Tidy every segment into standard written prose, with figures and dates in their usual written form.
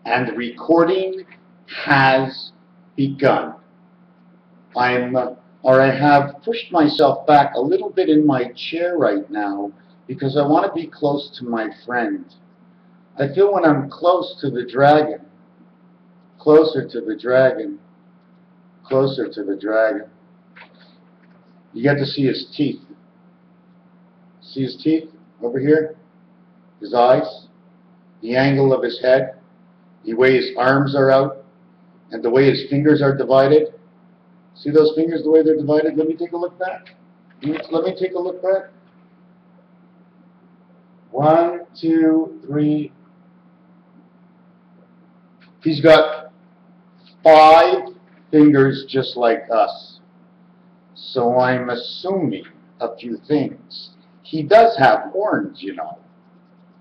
And the recording has begun. I have pushed myself back a little bit in my chair right now because I want to be close to my friend. I feel when I'm close to the dragon, closer to the dragon, closer to the dragon, you get to see his teeth. See his teeth over here? His eyes? The angle of his head? The way his arms are out? And the way his fingers are divided? See those fingers, the way they're divided? Let me take a look back. Let me take a look back. 1, 2, 3. He's got 5 fingers just like us. So I'm assuming a few things. He does have horns, you know.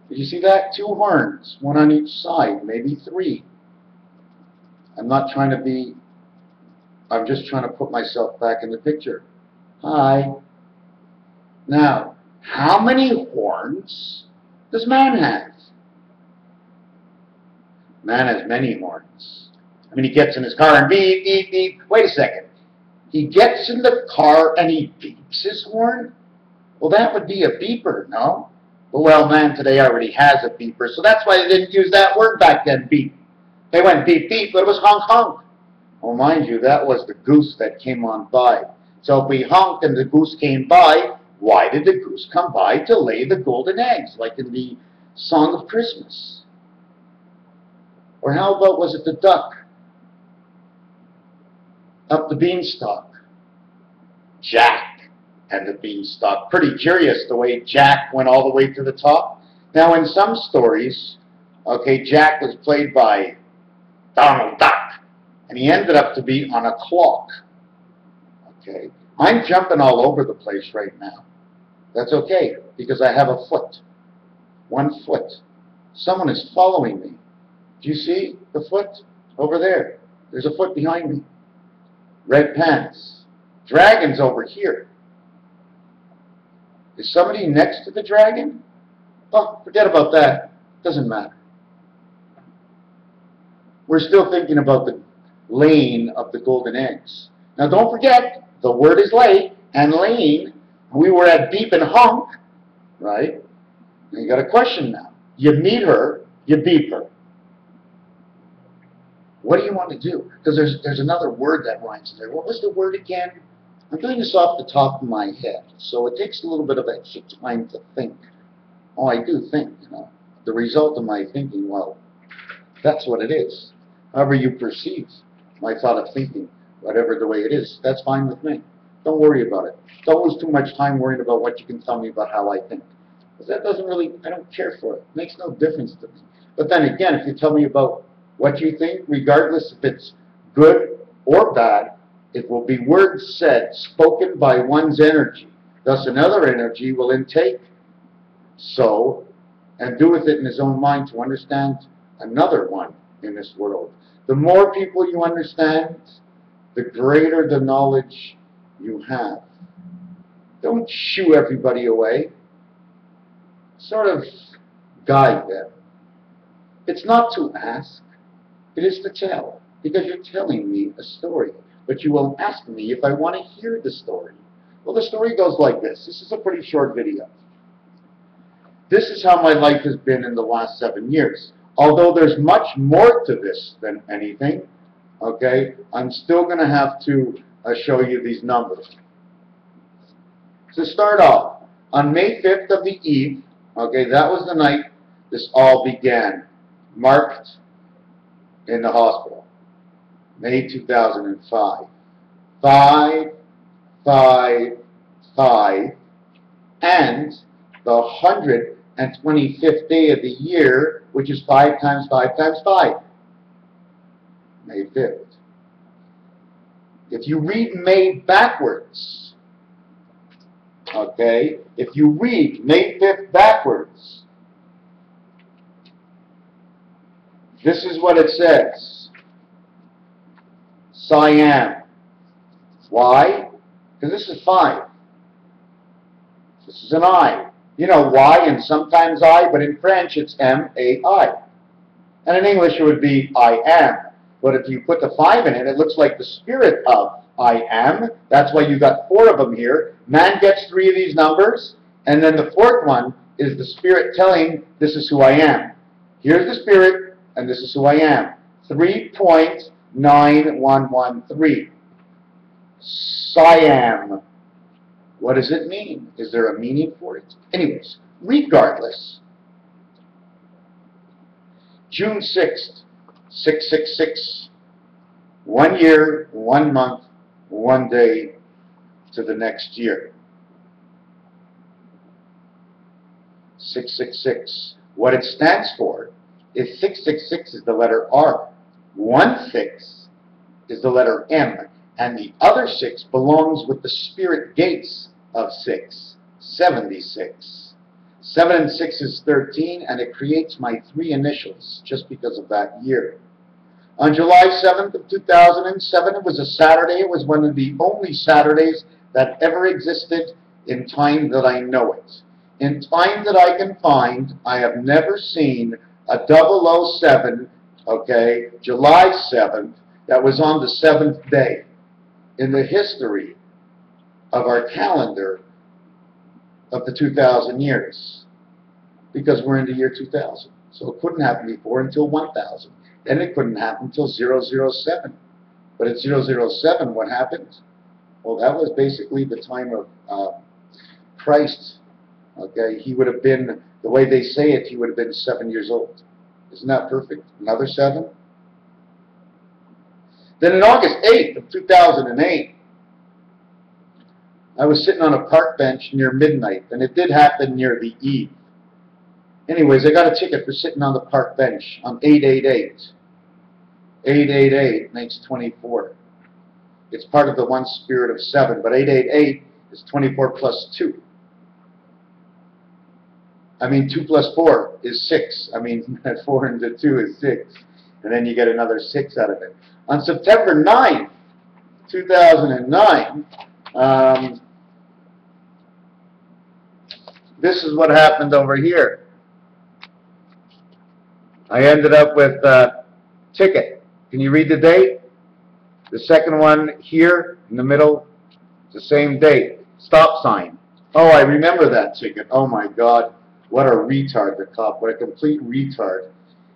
Did you see that? 2 horns, 1 on each side, maybe 3. I'm not trying to be, I'm just trying to put myself back in the picture. Hi. Now, how many horns does man have? Man has many horns. I mean, he gets in his car and beep, beep, beep. Wait a second. He gets in the car and he beeps his horn? Well, that would be a beeper, no? Well, man today already has a beeper, so that's why they didn't use that word back then, beep. They went beep, beep, but it was honk, honk. Well, mind you, that was the goose that came on by. So if we honked and the goose came by, why did the goose come by? To lay the golden eggs, like in the Song of Christmas. Or how about, was it the duck? Up the beanstalk. Jack and the beanstalk. Pretty curious the way Jack went all the way to the top. Now in some stories, okay, Jack was played by Donald Duck, and he ended up to be on a clock. Okay, I'm jumping all over the place right now. That's okay, because I have a foot. 1 foot. Someone is following me. Do you see the foot? Over there. There's a foot behind me. Red pants. Dragon's over here. Is somebody next to the dragon? Oh, forget about that. Doesn't matter. We're still thinking about the laying of the golden eggs. Now don't forget, the word is lay and laying. We were at beep and honk, right? Now you got a question now. You meet her, you beep her. What do you want to do? Because there's another word that rhymes there. What was the word again? I'm doing this off the top of my head, so it takes a little bit of extra time to think. Oh, I do think, you know. The result of my thinking, well, that's what it is. However you perceive my thought of thinking, whatever the way it is, that's fine with me. Don't worry about it. Don't lose too much time worrying about what you can tell me about how I think. Because that doesn't really, I don't care for it. It makes no difference to me. But then again, if you tell me about what you think, regardless if it's good or bad, it will be words said, spoken by one's energy. Thus another energy will intake, so, and do with it in his own mind to understand another one in this world. The more people you understand, the greater the knowledge you have. Don't shoo everybody away. Sort of guide them. It's not to ask, it is to tell, because you're telling me a story. But you will ask me if I want to hear the story. Well, the story goes like this. This is a pretty short video. This is how my life has been in the last 7 years. Although there's much more to this than anything, okay, I'm still going to have to show you these numbers. To start off, on May 5th of the eve, okay, that was the night this all began, marked in the hospital. May 2005. 5, 5, 5, and the 125th day of the year, which is 5 times 5 times 5. May 5th. If you read May backwards, okay, if you read May 5th backwards, this is what it says. SIAM. Why? Because this is 5. This is an I. You know, Y and sometimes I, but in French it's M-A-I. And in English it would be I am. But if you put the 5 in it, it looks like the spirit of I am. That's why you got 4 of them here. Man gets 3 of these numbers, and then the 4th one is the spirit telling this is who I am. Here's the spirit, and this is who I am. 3.9113. SIAM. What does it mean? Is there a meaning for it? Anyways, regardless, June 6th, 666. 1 year, 1 month, 1 day to the next year. 666. What it stands for is 666 is the letter R. 16 is the letter M. And the other 6 belongs with the spirit gates of 6. 76. 7 and 6 is 13, and it creates my 3 initials just because of that year. On July 7th of 2007, it was a Saturday. It was one of the only Saturdays that ever existed in time that I know it. In time that I can find, I have never seen a 007, okay, July 7th, that was on the 7th day in the history of our calendar of the 2,000 years, because we're in the year 2000. So it couldn't happen before until 1000. Then it couldn't happen until 007. But at 007, what happened? Well, that was basically the time of Christ. Okay, he would have been, the way they say it, he would have been 7 years old. Isn't that perfect? Another 7. Then on August 8th of 2008, I was sitting on a park bench near midnight, and it did happen near the eve. Anyways, I got a ticket for sitting on the park bench on 888. 888 makes 24. It's part of the one spirit of 7, but 888 is 24 plus 2. I mean, 2 plus 4 is 6. I mean, 4 into 2 is 6. And then you get another 6 out of it. On September 9th, 2009, this is what happened over here. I ended up with a ticket. Can you read the date? The second one here in the middle, the same date. Stop sign. Oh, I remember that ticket. Oh my God. What a retard, the cop. What a complete retard.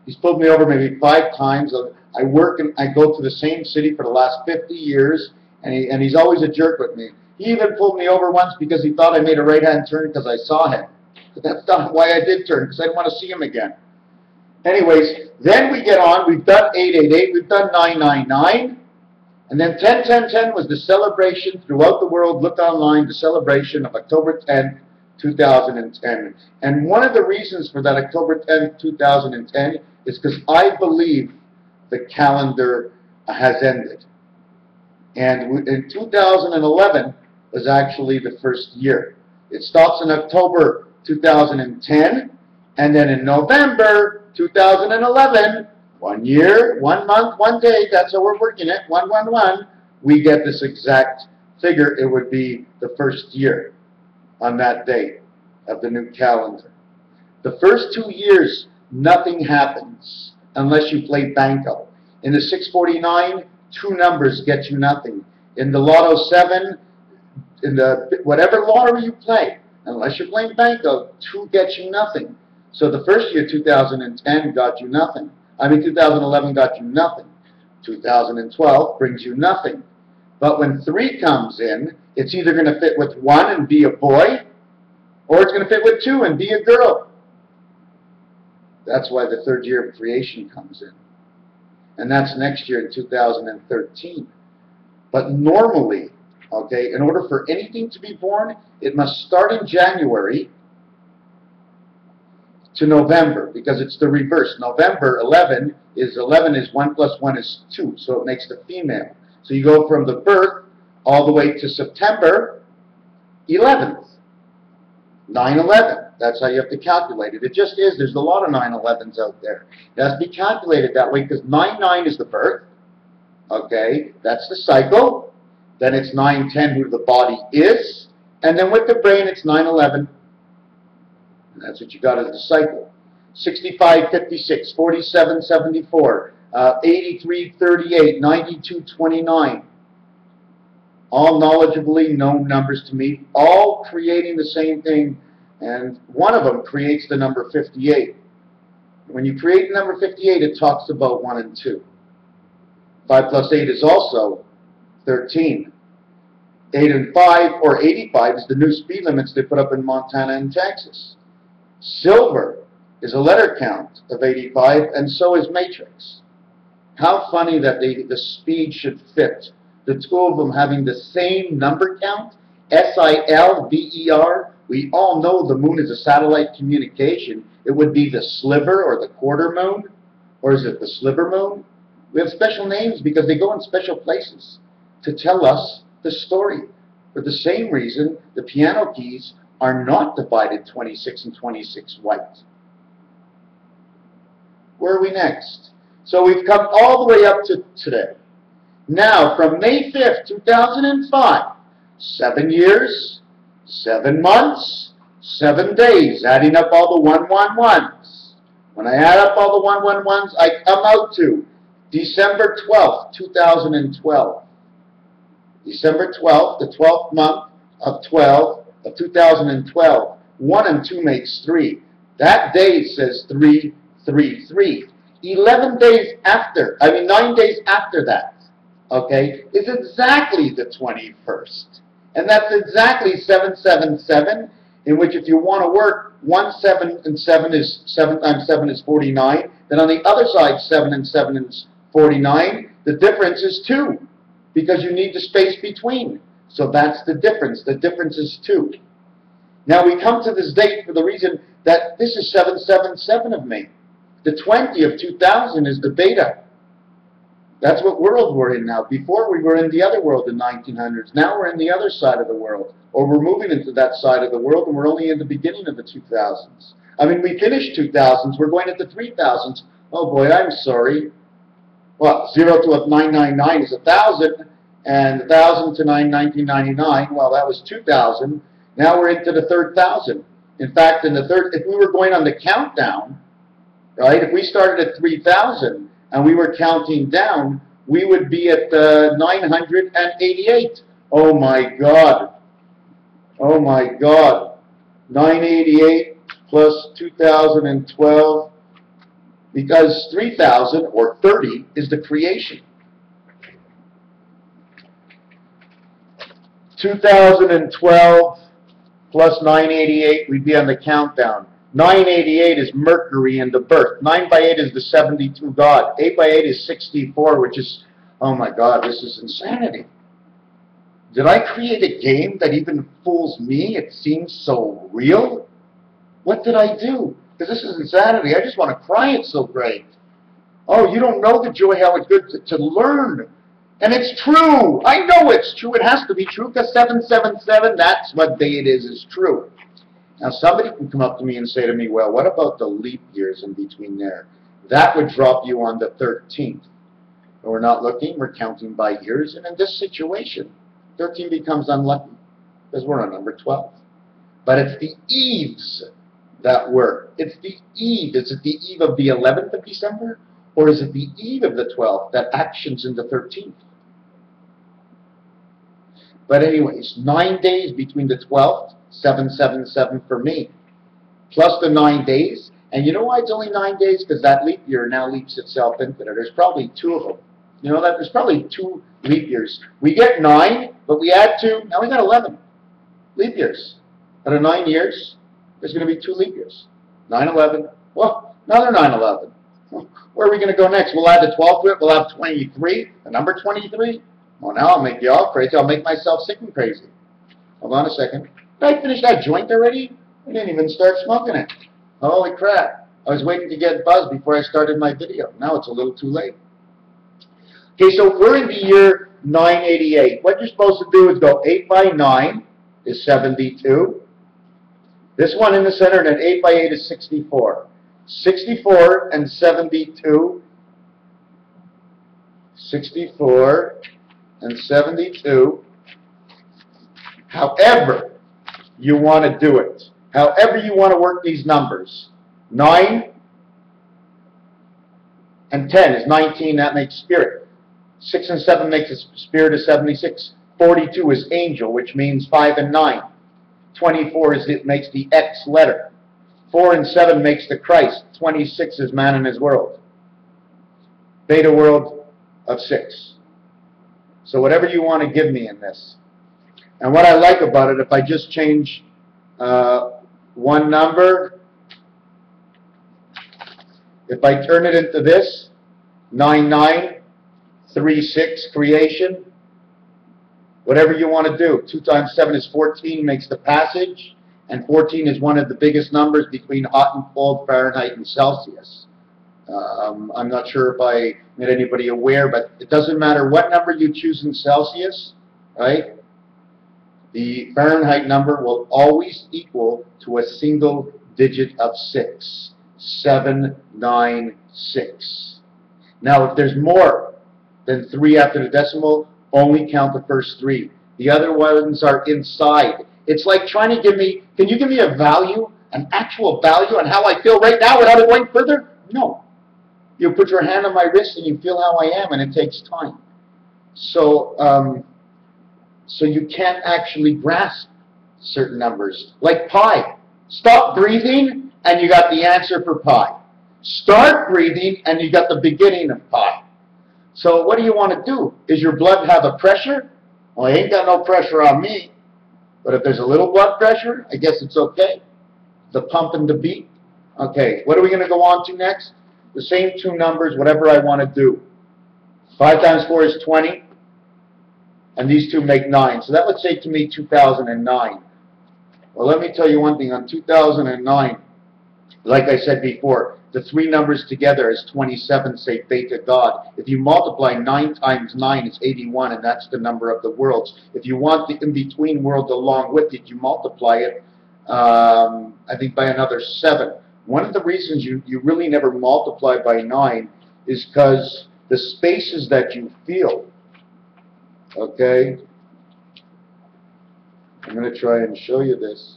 He's pulled me over maybe 5 times. I work and I go to the same city for the last 50 years, and he's always a jerk with me. He even pulled me over once because he thought I made a right-hand turn because I saw him. But that's not why I did turn, because I didn't want to see him again. Anyways, then we get on. We've done 888. We've done 999. And then 10-10-10 was the celebration throughout the world. Look online, the celebration of October 10th, 2010. And one of the reasons for that October 10th, 2010 is because I believe the calendar has ended. And in 2011 was actually the first year. It stops in October 2010, and then in November 2011, 1 year, 1 month, 1 day, that's how we're working it, 111, we get this exact figure. It would be the first year on that date of the new calendar. The first 2 years, nothing happens unless you play Banco. In the 649, 2 numbers get you nothing. In the Lotto 7, in the whatever lottery you play, unless you're playing Banco, 2 gets you nothing. So the first year, 2010, got you nothing. 2011 got you nothing. 2012 brings you nothing. But when 3 comes in, it's either going to fit with 1 and be a boy, or it's going to fit with 2 and be a girl. That's why the 3rd year of creation comes in. And that's next year in 2013. But normally, okay, in order for anything to be born, it must start in January to November, because it's the reverse. November 11 is 1 plus 1 is 2, so it makes the female. So you go from the birth all the way to September 11th. 9/11. That's how you have to calculate it. It just is. There's a lot of 9/11s out there. It has to be calculated that way because 9/9 is the birth. Okay, that's the cycle. Then it's 9/10 who the body is, and then with the brain it's 9/11. And that's what you got as the cycle. 65, 56, 47, 74, 83, 38, 92, 29. All knowledgeably known numbers to me, all creating the same thing, and one of them creates the number 58. When you create the number 58, it talks about 1 and 2. 5 plus 8 is also 13. 8 and 5, or 85, is the new speed limits they put up in Montana and Texas. Silver is a letter count of 85, and so is matrix. How funny that the speed should fit. The two of them having the same number count, SILVER. We all know the moon is a satellite communication. It would be the sliver or the quarter moon, or is it the sliver moon? We have special names because they go in special places to tell us the story. For the same reason, the piano keys are not divided 26 and 26 white. Where are we next? So we've come all the way up to today. Now, from May 5th, 2005, 7 years, 7 months, 7 days, adding up all the 111s. When I add up all the 111s, I come out to December 12th, 2012. December 12th, the 12th month of 2012. 1 and 2 makes 3. That day says 333. 11 days after, 9 days after that, okay, is exactly the 21st. And that's exactly 777, in which if you want to work 1, 7, and 7 is 7 times 7 is 49. Then on the other side, 7 and 7 is 49. The difference is 2, because you need the space between. So that's the difference. The difference is 2. Now we come to this date for the reason that this is 777 of May. The 20 of 2000 is the beta. That's what world we're in now. Before we were in the other world in 1900s. Now we're in the other side of the world. Or we're moving into that side of the world, and we're only in the beginning of the 2000s. We finished 2000s. We're going into 3000s. Oh boy, I'm sorry. Well, 0 to 999 is 1,000, and 1,000 to 1999, well, that was 2,000. Now we're into the 3,000. In fact, in the third, if we were going on the countdown, right, if we started at 3,000 and we were counting down, we would be at 988. Oh my God. Oh my God. 988 plus 2012. Because 3,000, or 30, is the creation. 2012 plus 988, we'd be on the countdown. 988 is Mercury and the birth. 9 by 8 is the 72 God. 8 by 8 is 64, which is, oh my God, this is insanity. Did I create a game that even fools me? It seems so real. What did I do? Because this is insanity. I just want to cry. It's so great. Oh, you don't know the joy, how it's good to learn. And it's true. I know it's true. It has to be true because 777, that's what day it is true. Now, somebody can come up to me and say to me, well, what about the leap years in between there? That would drop you on the 13th. But we're not looking. We're counting by years. And in this situation, 13 becomes unlucky because we're on number 12. But it's the eves that work. It's the eve. Is it the eve of the 11th of December? Or is it the eve of the 12th that actions in the 13th? But anyways, 9 days between the 12th, 777 for me, plus the 9 days. And you know why it's only 9 days? Because that leap year now leaps itself into there. There's probably 2 of them. You know that? There's probably 2 leap years. We get 9, but we add 2. Now we got 11 leap years. Out of 9 years, there's going to be 2 leap years. 9/11. Well, another 9/11. Where are we going to go next? We'll add the 12 to it. We'll have 23. The number 23. Well, now I'll make you all crazy. I'll make myself sick and crazy. Hold on a second. Did I finish that joint already? I didn't even start smoking it. Holy crap. I was waiting to get buzzed before I started my video. Now it's a little too late. Okay, so we're in the year 988. What you're supposed to do is go 8 by 9 is 72. This one in the center, and then 8 by 8 is 64. 64 and 72. 64 and 72. However you want to do it. However you want to work these numbers. 9 and 10 is 19, that makes spirit. 6 and 7 makes a spirit of 76. 42 is angel, which means 5 and 9. 24 is it makes the X letter. 4 and 7 makes the Christ. 26 is man in his world. Beta world of 6. So whatever you want to give me in this. And what I like about it, if I just change one number, if I turn it into this, 9936 creation, whatever you want to do. 2 times 7 is 14, makes the passage, and 14 is one of the biggest numbers between hot and cold, Fahrenheit and Celsius. I'm not sure if I made anybody aware, but it doesn't matter what number you choose in Celsius, right? The Fahrenheit number will always equal to a single digit of 6. 796. Now, if there's more than 3 after the decimal, only count the first 3. The other ones are inside. It's like trying to give me, can you give me a value, an actual value on how I feel right now without it going further? No. You put your hand on my wrist and you feel how I am, and it takes time. So, so you can't actually grasp certain numbers. Like pi. Stop breathing and you got the answer for pi. Start breathing and you got the beginning of pi. So what do you want to do? Is your blood have a pressure? Well, I ain't got no pressure on me. But if there's a little blood pressure, I guess it's okay. The pump and the beat. Okay, what are we going to go on to next? The same 2 numbers, whatever I want to do. 5 times 4 is 20. And these 2 make 9. So that would say to me 2009. Well, let me tell you one thing. On 2009, like I said before, the 3 numbers together is 27, say beta God. If you multiply 9 times 9 is 81, and that's the number of the worlds. If you want the in-between world along with it, you multiply it, I think, by another 7. One of the reasons you really never multiply by 9 is because the spaces that you feel, okay, I'm going to try and show you this.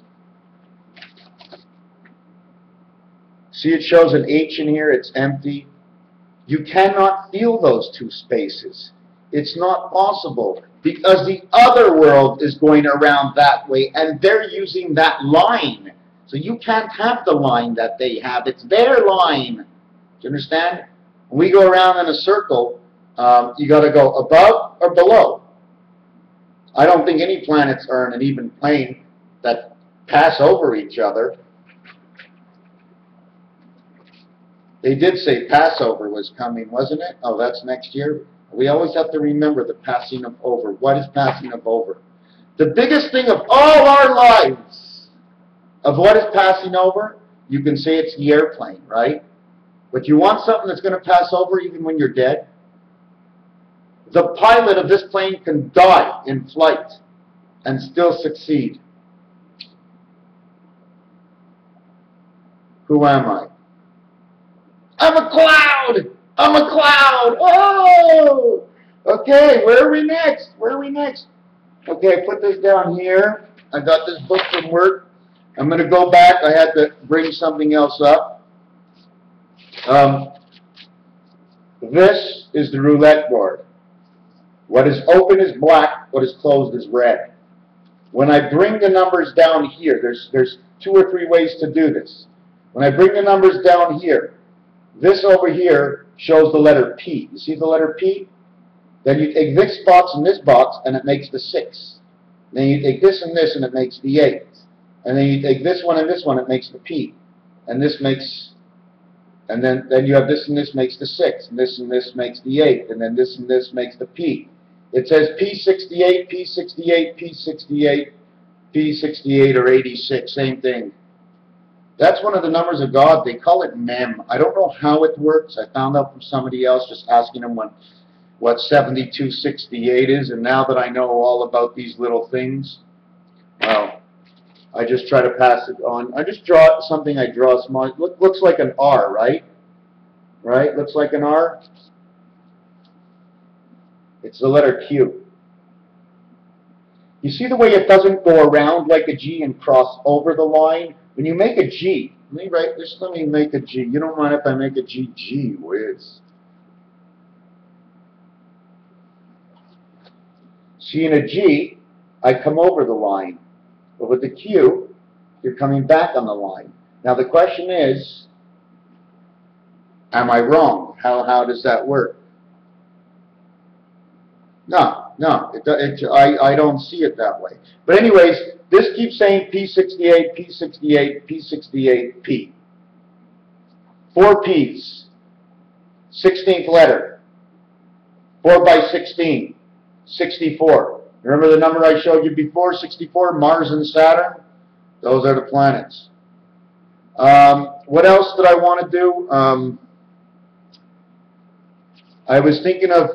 See, it shows an H in here, it's empty. You cannot feel those 2 spaces. It's not possible because the other world is going around that way and they're using that line. So you can't have the line that they have. It's their line. Do you understand? When we go around in a circle, you got to go above or below. I don't think any planets are in an even plane that pass over each other. They did say Passover was coming, wasn't it? Oh, that's next year. We always have to remember the passing of over. What is passing of over? The biggest thing of all our lives, of what is passing over, you can say it's the airplane, right? But you want something that's going to pass over even when you're dead? The pilot of this plane can die in flight and still succeed. Who am I? I'm a cloud! I'm a cloud! Oh! Okay, where are we next? Where are we next? Okay, put this down here. I got this book from work. I'm going to go back. I had to bring something else up. This is the roulette board. What is open is black. What is closed is red. When I bring the numbers down here, there's 2 or 3 ways to do this. When I bring the numbers down here, this over here shows the letter P. You see the letter P? Then you take this box and this box, and it makes the 6. Then you take this and this, and it makes the 8. And then you take this one and this one, it makes the P. And this makes, and then you have this and this makes the 6. And this makes the 8. And then this and this makes the P. It says P68, P68, P68, P68, or 86, same thing. That's one of the numbers of God. They call it mem. I don't know how it works. I found out from somebody else just asking them what 7268 is, and now that I know all about these little things, well, I just try to pass it on. I just draw something. I draw small. Looks like an R, right? Right? Looks like an R. It's the letter Q. You see the way it doesn't go around like a G and cross over the line? When you make a G, let me make a G. You don't mind if I make a G? Gee whiz. See, in a G, I come over the line. But with the Q, you're coming back on the line. Now the question is, am I wrong? How does that work? No, I don't see it that way. But anyways, this keeps saying P68, P68, P68, P. 4 P's. 16th letter. 4 by 16. 64. Remember the number I showed you before, 64, Mars and Saturn? Those are the planets. What else did I want to do? I was thinking of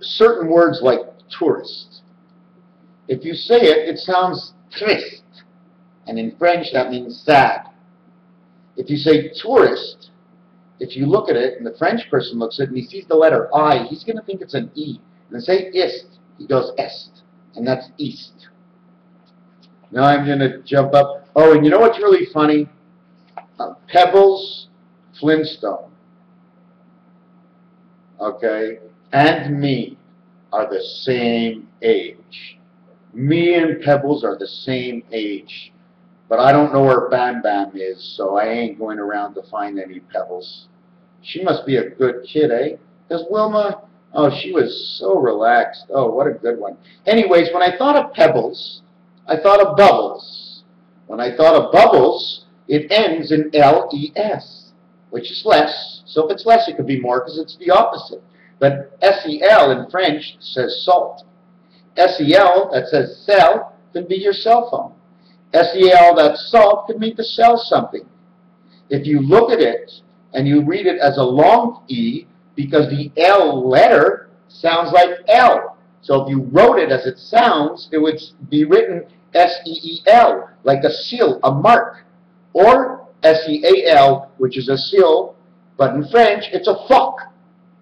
certain words like tourist. If you say it, it sounds triste. And in French, that means sad. If you say tourist, if you look at it, and the French person looks at it, and he sees the letter I, he's going to think it's an E. And say ist, he goes est. And that's east. Now I'm going to jump up. Oh, and you know what's really funny? Pebbles, Flintstone. Okay? And me are the same age. Me and Pebbles are the same age. But I don't know where Bam Bam is, so I ain't going around to find any Pebbles. She must be a good kid, eh? Because Wilma, oh, she was so relaxed. Oh, what a good one. Anyways, when I thought of Pebbles, I thought of bubbles. When I thought of bubbles, it ends in L-E-S, which is less. So if it's less, it could be more because it's the opposite. But S-E-L in French says salt. S-E-L that says sell could be your cell phone. S-E-L that's salt could mean to sell something. If you look at it and you read it as a long E, because the L letter sounds like L. So if you wrote it as it sounds, it would be written S-E-E-L, like a seal, a mark. Or S-E-A-L, which is a seal, but in French, it's a fuck.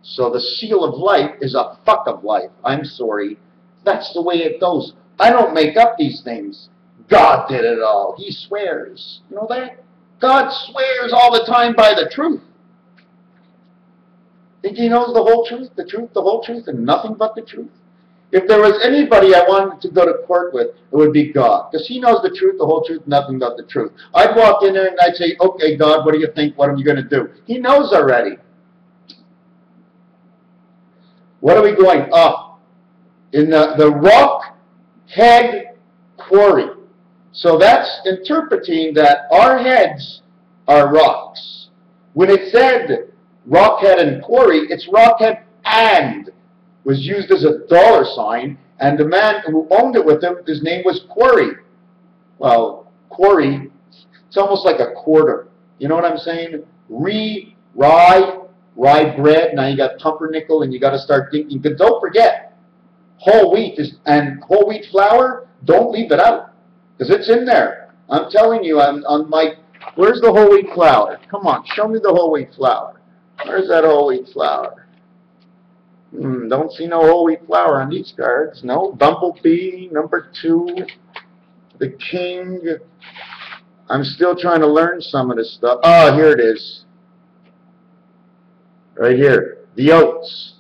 So the seal of life is a fuck of life. I'm sorry. That's the way it goes. I don't make up these things. God did it all. He swears. You know that? God swears all the time by the truth. Think he knows the whole truth, the whole truth, and nothing but the truth? If there was anybody I wanted to go to court with, it would be God. Because he knows the truth, the whole truth, nothing but the truth. I'd walk in there and I'd say, okay, God, what do you think? What are you going to do? He knows already. What are we going up? In the rock head quarry. So that's interpreting that our heads are rocks. When it said rockhead and quarry, it's rockhead and was used as a dollar sign, and the man who owned it with him, his name was Quarry. Well, quarry, it's almost like a quarter. You know what I'm saying? Rye bread, now you got pumpernickel, and you got to start thinking, but don't forget, whole wheat and whole wheat flour, don't leave it out, because it's in there. I'm telling you, on my, where's the whole wheat flour? Come on, show me the whole wheat flour. Where's that whole wheat flour? Don't see no whole wheat flour on these cards. No. Bumblebee, number 2. The king. I'm still trying to learn some of this stuff. Oh, here it is. Right here. The oats.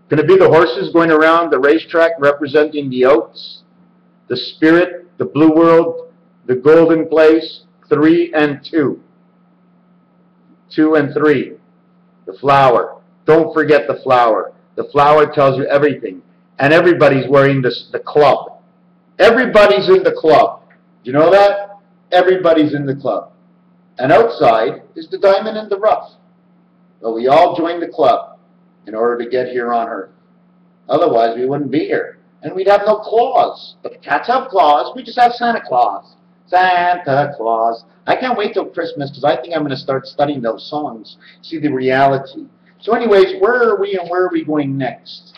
Can it be the horses going around the racetrack representing the oats? The spirit, the blue world, the golden place, 3 and 2. 2 and 3. The flower. Don't forget the flower. The flower tells you everything. And everybody's wearing the club. Everybody's in the club. Do you know that? Everybody's in the club. And outside is the diamond in the rough. But we all joined the club in order to get here on Earth. Otherwise, we wouldn't be here. And we'd have no claws. But the cats have claws. We just have Santa Claus. Santa Claus. I can't wait till Christmas because I think I'm going to start studying those songs. See the reality. So anyways, where are we and where are we going next?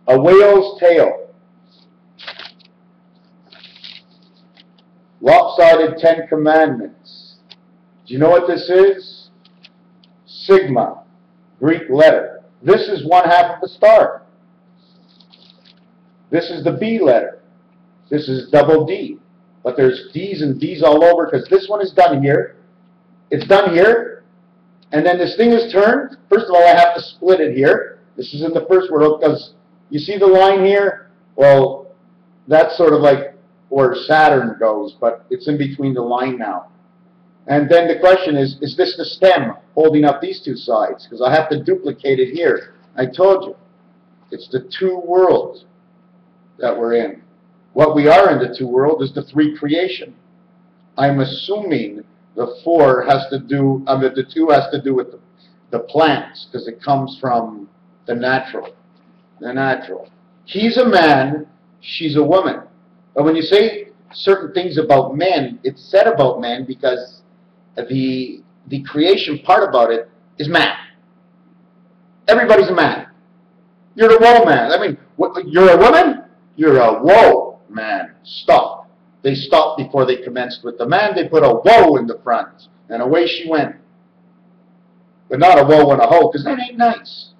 A whale's tail. Lopsided 10 Commandments. Do you know what this is? Sigma, Greek letter. This is 1/2 of a star. This is the B letter. This is double D. But there's D's and D's all over because this one is done here. It's done here, And then this thing is turned. First of all, I have to split it here. This is in the first world because you see the line here? Well, that's sort of like where Saturn goes, but it's in between the line now. And then the question is this the stem holding up these two sides? Because I have to duplicate it here. I told you, it's the two worlds that we're in. What we are in the two world is the three creation. I'm assuming the four has to do, the two has to do with the plants, because it comes from the natural. The natural. He's a man, she's a woman. But when you say certain things about men, it's said about men because the creation part about it is man. Everybody's a man. You're a woe man. I mean, you're a woman? You're a woe man. Stop. They stopped before they commenced with the man. They put a woe in the front, and away she went. But not a woe and a hoe, because that ain't nice.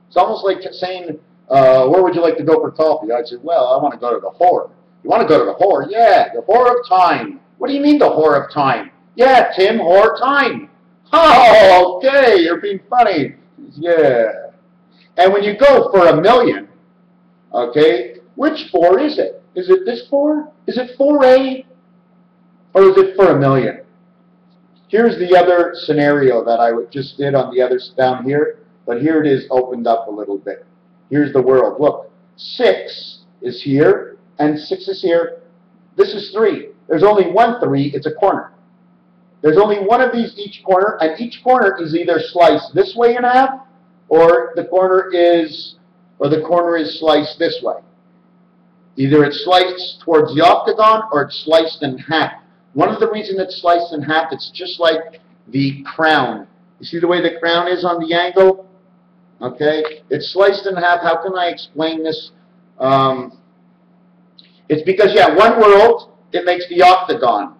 It's almost like saying, where would you like to go for coffee? I'd say, well, I want to go to the whore. You want to go to the whore? Yeah, the whore of time. What do you mean the whore of time? Yeah, Tim, whore time. Oh, okay, you're being funny. Yeah. And when you go for $1 million, okay, which four is it? Is it this four? Is it 4A? Or is it for $1 million? Here's the other scenario that I just did on the others down here, but here it is opened up a little bit. Here's the world. Look, 6 is here, and 6 is here. This is 3. There's only one 3. It's a corner. There's only one of these each corner, and each corner is either sliced this way in half, or the corner is sliced this way. Either it's sliced towards the octagon, or it's sliced in half. One of the reasons it's sliced in half, it's just like the crown. You see the way the crown is on the angle? Okay, it's sliced in half. How can I explain this? It's because, yeah, one world, it makes the octagon.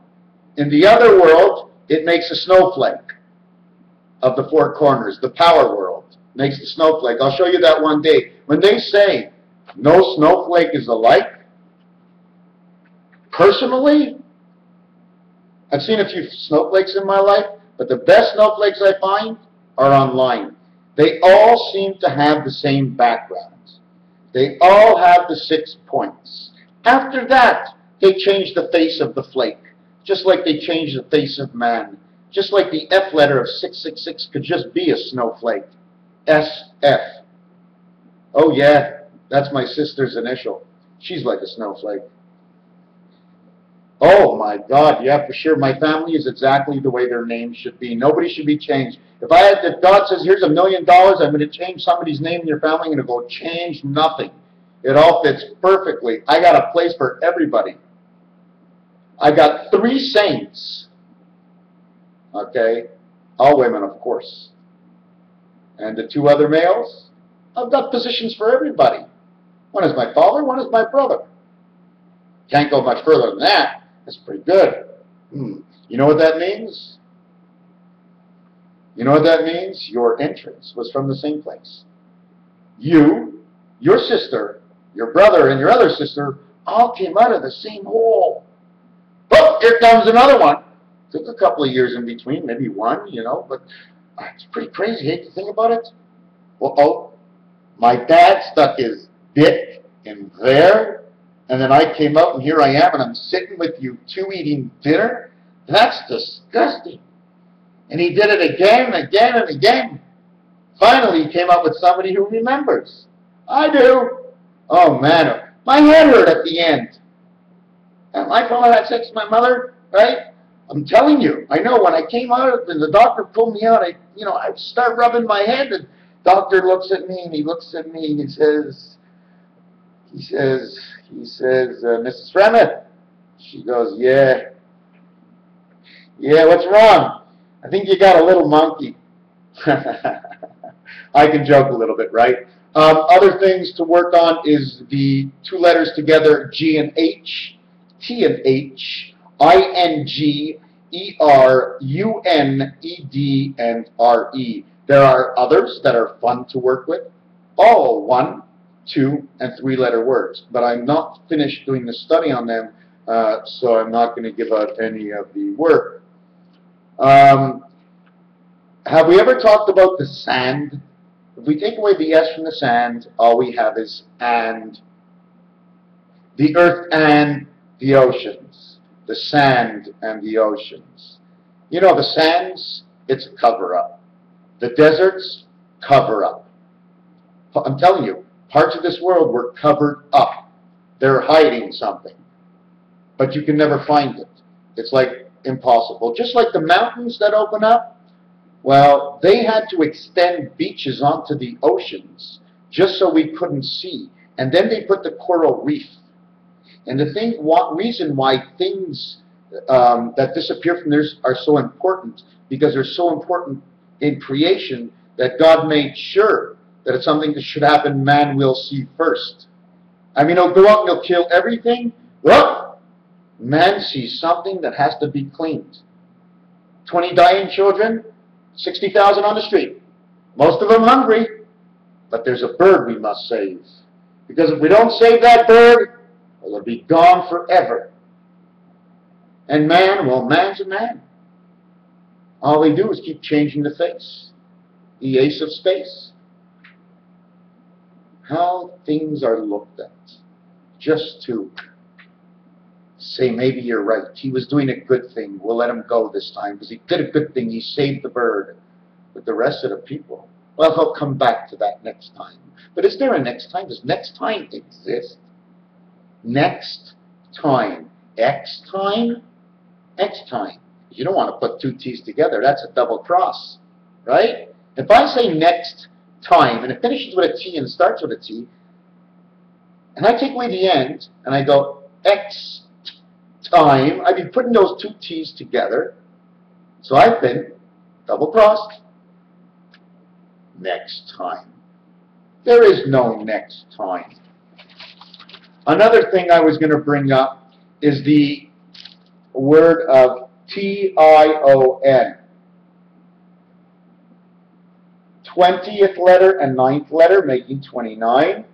In the other world, it makes a snowflake of the 4 corners. The power world makes the snowflake. I'll show you that one day. When they say no snowflake is alike, personally, I've seen a few snowflakes in my life, but the best snowflakes I find are online. They all seem to have the same backgrounds. They all have the 6 points. After that, they change the face of the flake, just like they change the face of man. Just like the F letter of 666 could just be a snowflake. SF. Oh yeah, that's my sister's initial. She's like a snowflake. Oh my God, yeah, for sure. My family is exactly the way their name should be. Nobody should be changed. If God says, here's $1 million, I'm going to change somebody's name in your family, I'm going to go change nothing. It all fits perfectly. I got a place for everybody. I got 3 saints. Okay? All women, of course. And the 2 other males, I've got positions for everybody. One is my father, one is my brother. Can't go much further than that. That's pretty good. You know what that means? You know what that means? Your entrance was from the same place. You, your sister, your brother, and your other sister all came out of the same hole. Oh, here comes another one. Took a couple of years in between, maybe 1, you know, but it's pretty crazy. Hate to think about it. Well, oh, my dad stuck his dick in there. And then I came out, and here I am, and I'm sitting with you 2 eating dinner? That's disgusting. And he did it again and again and again. Finally, he came up with somebody who remembers. I do. Oh, man. My head hurt at the end. And my father had sex with my mother, right? I'm telling you. I know when I came out, and the doctor pulled me out, I start rubbing my head, and the doctor looks at me, and he looks at me, and he says, Mrs. Fremeth. She goes, yeah. Yeah, what's wrong? I think you got a little monkey. I can joke a little bit, right? Other things to work on is the 2 letters together, G and H, T and H, I-N-G, E-R, U-N-E-D, and R-E. There are others that are fun to work with, all 1, 2, and 3-letter words. But I'm not finished doing the study on them, so I'm not going to give out any of the work. How Have we ever talked about the sand? If we take away the S from the sand, all we have is and. The earth and the oceans. The sand and the oceans. You know, the sands, it's a cover-up. The deserts, cover-up. I'm telling you, parts of this world were covered up. They're hiding something. But you can never find it. It's like impossible. Just like the mountains that open up, well, they had to extend beaches onto the oceans just so we couldn't see. And then they put the coral reef. And the reason why things that disappear from there are so important, because they're so important in creation, that God made sure that it's something that should happen, man will see first. I mean, he'll go out and he'll kill everything. Well, man sees something that has to be cleaned. 20 dying children, 60,000 on the street. Most of them hungry, but there's a bird we must save. Because if we don't save that bird, well, it'll be gone forever. And man, well, man's a man. All they do is keep changing the face. The ace of space. How things are looked at. Just to say, maybe you're right. He was doing a good thing. We'll let him go this time because he did a good thing. He saved the bird. But the rest of the people, well, he'll come back to that next time. But is there a next time? Does next time exist? Next time. X time? X time. You don't want to put two T's together. That's a double cross. Right? If I say next time, and it finishes with a T and starts with a T, and I take away the end, and I go X time, I'd be putting those two T's together. So I've been double-crossed. Next time. There is no next time. Another thing I was going to bring up is the word of T-I-O-N. 20th letter and 9th letter making 29.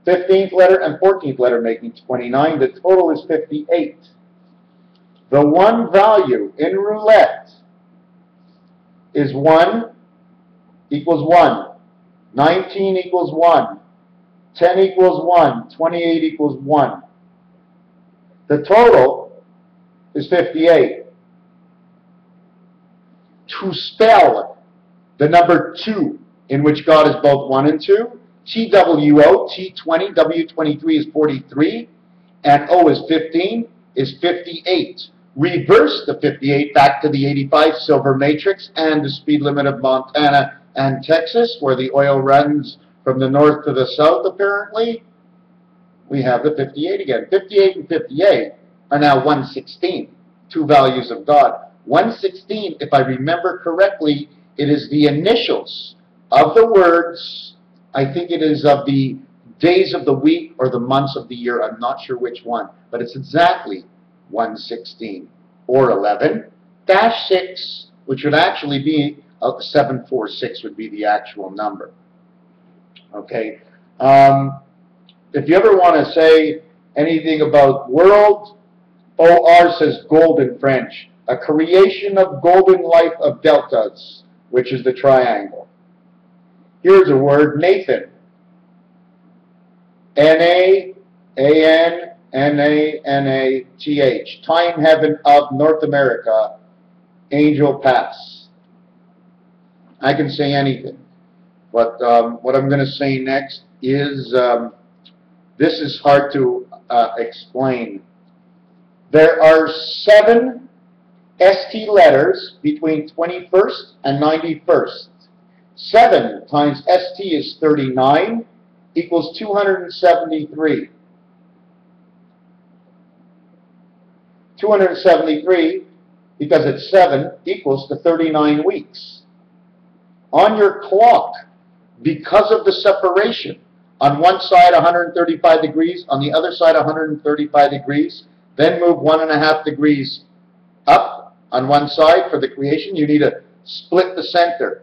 15th letter and 14th letter making 29. The total is 58. The one value in roulette is 1 equals 1. 19 equals 1. 10 equals 1. 28 equals 1. The total is 58. To spell the number 2, in which God is both 1 and 2, T-W-O, T-20, W-23 is 43, and O is 15, is 58. Reverse the 58 back to the 85 silver matrix and the speed limit of Montana and Texas, where the oil runs from the north to the south, apparently. We have the 58 again. 58 and 58 are now 116, two values of God. 116, if I remember correctly, it is the initials of the words. I think it is of the days of the week or the months of the year. I'm not sure which one, but it's exactly 116. Or 11, dash 6, which would actually be 746 would be the actual number. Okay. If you ever want to say anything about world, OR says gold in French. A creation of golden life of deltas, which is the triangle. Here's a word, Nathan. N-A-A-N-N-A-N-A-T-H. Time Heaven of North America, Angel Pass. I can say anything. But what I'm going to say next is, this is hard to explain. There are 7 ST letters between 21st and 91st. 7 times ST is 39 equals 273. 273, because it's 7, equals to 39 weeks. On your clock, because of the separation, on one side 135 degrees, on the other side 135 degrees, then move 1.5 degrees up on one side for the creation. You need to split the center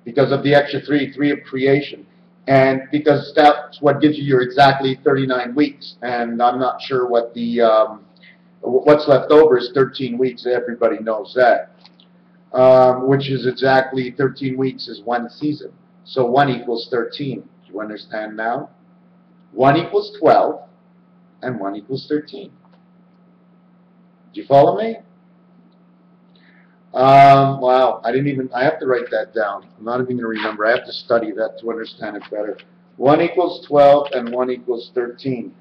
because of the extra 3 of creation. And because that's what gives you your exactly 39 weeks. And I'm not sure what the what's left over is 13 weeks. Everybody knows that. which is exactly 13 weeks is one season. So 1 equals 13. Do you understand now? 1 equals 12, and 1 equals 13. Do you follow me? Wow, I have to write that down. I'm not even going to remember. I have to study that to understand it better. 1 equals 12, and 1 equals 13.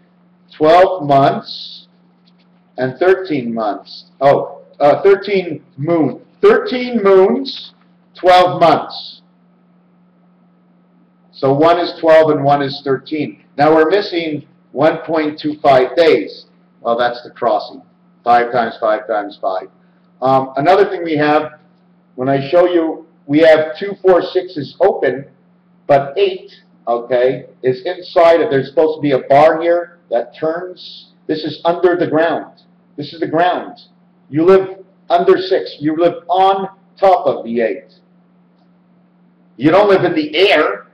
12 months and 13 months. 13 moons. 13 moons, 12 months. So 1 is 12 and 1 is 13. Now we're missing 1.25 days. Well, that's the crossing. 5 times 5 times 5. Another thing we have, when I show you, we have 2, 4, 6s open, but 8, okay, is inside of, there's supposed to be a bar here that turns. This is under the ground. This is the ground. You live under 6. You live on top of the 8. You don't live in the air.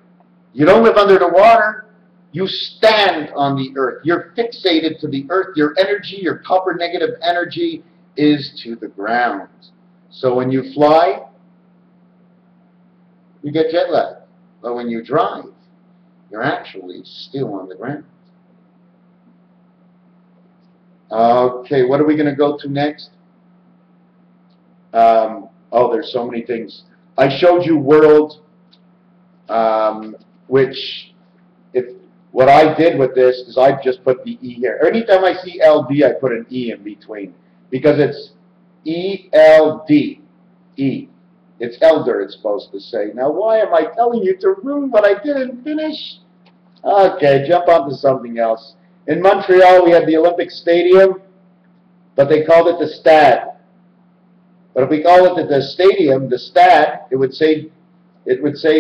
You don't live under the water. You stand on the earth. You're fixated to the earth. Your energy, your copper negative energy, is to the ground. So when you fly, you get jet lag. But when you drive, you're actually still on the ground. Okay, what are we going to go to next? There's so many things. I showed you world, which, what I did with this is I just put the E here. Anytime I see LD, I put an E in between, because it's E-L-D, E. It's elder, it's supposed to say. Now, why am I telling you to ruin what I didn't finish? Okay, jump on to something else. In Montreal, we had the Olympic Stadium, but they called it the Stade. But if we call it the stadium, the Stade, it would say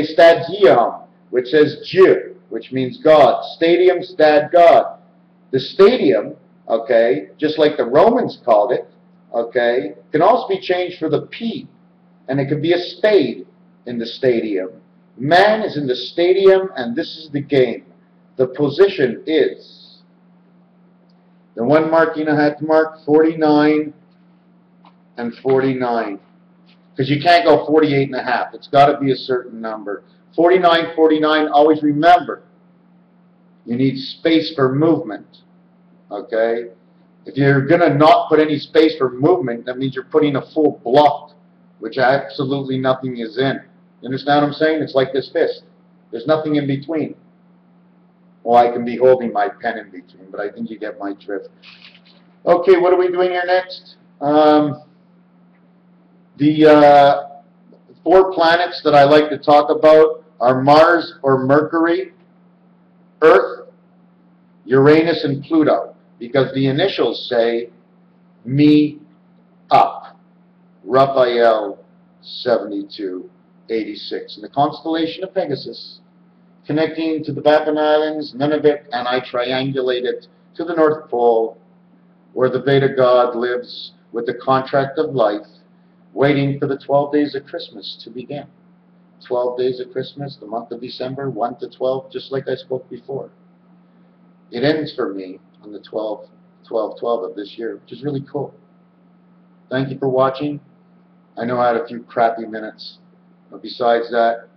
Stadium, which says Dieu, which means God. Stadium, Stade, God. The stadium, okay, just like the Romans called it, okay, can also be changed for the P, and it could be a spade in the stadium. Man is in the stadium, and this is the game. The position is the one marking I had to mark 49 and 49, because you can't go 48 and a half. It's got to be a certain number. 49, 49. Always remember, you need space for movement. Okay. If you're going to not put any space for movement, that means you're putting a full block, which absolutely nothing is in. You understand what I'm saying? It's like this fist. There's nothing in between. Well, I can be holding my pen in between, but I think you get my drift. Okay, what are we doing here next? The 4 planets that I like to talk about are Mars or Mercury, Earth, Uranus, and Pluto, because the initials say me up, Raphael 7286, in the constellation of Pegasus, connecting to the Baffin Islands, Nunavut, and I triangulate it to the North Pole, where the Veda God lives with the contract of life, waiting for the 12 days of Christmas to begin. 12 days of Christmas, the month of December, 1 to 12, just like I spoke before. It ends for me on the 12/12/12 of this year, which is really cool. Thank you for watching. I know I had a few crappy minutes, but besides that,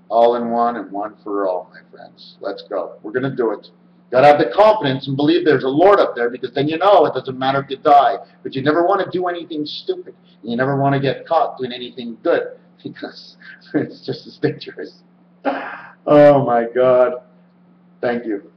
all in one and one for all, my friends. Let's go. We're going to do it. Got to have the confidence and believe there's a Lord up there, because then you know it doesn't matter if you die. But you never want to do anything stupid. You never want to get caught doing anything good, because it's just as dangerous. Oh, my God. Thank you.